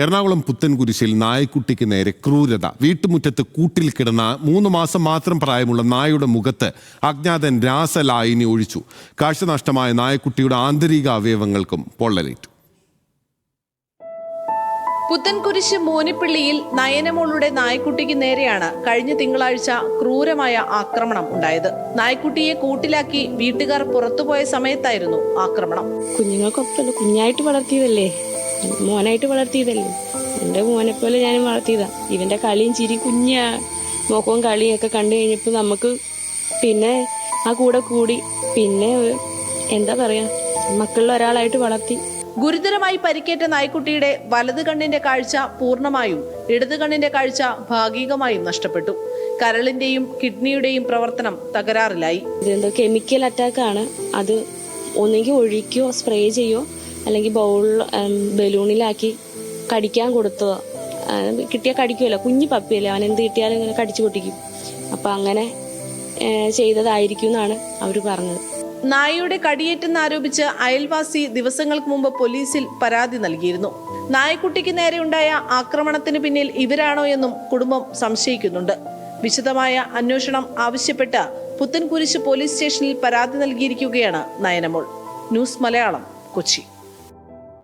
എറണാകുളം പുത്തൻകുരിശിൽ നായക്കുട്ടിക്ക് നേരെ ക്രൂരത. വീട്ടുമുറ്റത്ത് കൂട്ടിൽ കിടന്ന 3 മാസം മാത്രം പ്രായമുള്ള നായയുടെ മുഖത്ത് അജ്ഞാതൻ രാസലായിനി ഒഴിച്ചു. കാഴ്ച നഷ്ടമായ നായക്കുട്ടിയുടെ ആന്തരിക അവയവങ്ങൾക്കും പൊള്ളലേറ്റു. പുത്തൻകുരിശ് മോനിപ്പള്ളിയിൽ നയനമോളുടെ നായ്ക്കുട്ടിക്ക് നേരെയാണ് കഴിഞ്ഞ തിങ്കളാഴ്ച ക്രൂരമായ ആക്രമണം ഉണ്ടായത്. നായ്ക്കുട്ടിയെ കൂട്ടിലാക്കി വീട്ടുകാർ പുറത്തുപോയ സമയത്തായിരുന്നു ആക്രമണം. കുഞ്ഞുങ്ങൾക്കൊപ്പം കുഞ്ഞായിട്ട് വളർത്തിയതല്ലേ, മോനായിട്ട് വളർത്തിയതല്ലേ, എൻ്റെ മോനെ പോലെ ഞാനും വളർത്തിയതാ. ഇവന്റെ കളിയും ചിരി കുഞ്ഞാ മുഖവും കളിയൊക്കെ കണ്ടു കഴിഞ്ഞപ്പോൾ നമുക്ക് പിന്നെ ആ കൂടെ കൂടി പിന്നെ എന്താ പറയാ മക്കളിൽ ഒരാളായിട്ട് വളർത്തി. ഗുരുതരമായി പരിക്കേറ്റ നായ്ക്കുട്ടിയുടെ വലത് കണ്ണിന്റെ കാഴ്ച പൂർണ്ണമായും ഇടത് കണ്ണിന്റെ കാഴ്ച ഭാഗികമായും നഷ്ടപ്പെട്ടു. കരളിന്റെയും കിഡ്നിയുടെയും പ്രവർത്തനം തകരാറിലായി. ഇതെന്തോ കെമിക്കൽ അറ്റാക്കാണ്. അത് ഒന്നെങ്കിൽ ഒഴിക്കോ സ്പ്രേ ചെയ്യോ അല്ലെങ്കിൽ ബലൂണിലാക്കി കടിക്കാൻ കൊടുത്തതോ. കിട്ടിയാൽ കടിക്കുമല്ലോ, കുഞ്ഞു പപ്പിയല്ലേ, അവൻ എന്ത് കിട്ടിയാലും ഇങ്ങനെ കടിച്ചു പൊട്ടിക്കും. അപ്പം അങ്ങനെ ചെയ്തതായിരിക്കും എന്നാണ് അവർ പറഞ്ഞത്. നായയുടെ കടിയേറ്റെന്നാരോപിച്ച് അയൽവാസി ദിവസങ്ങൾക്ക് മുമ്പ് പോലീസിൽ പരാതി നൽകിയിരുന്നു. നായക്കുട്ടിക്ക് നേരെയുണ്ടായ ആക്രമണത്തിന് പിന്നിൽ ഇവരാണോ എന്നും കുടുംബം സംശയിക്കുന്നുണ്ട്. വിശദമായ അന്വേഷണം ആവശ്യപ്പെട്ട് പുത്തൻകുരിശ് പോലീസ് സ്റ്റേഷനിൽ പരാതി നൽകിയിരിക്കുകയാണ് നയനമോൾ. ന്യൂസ് മലയാളം, കൊച്ചി.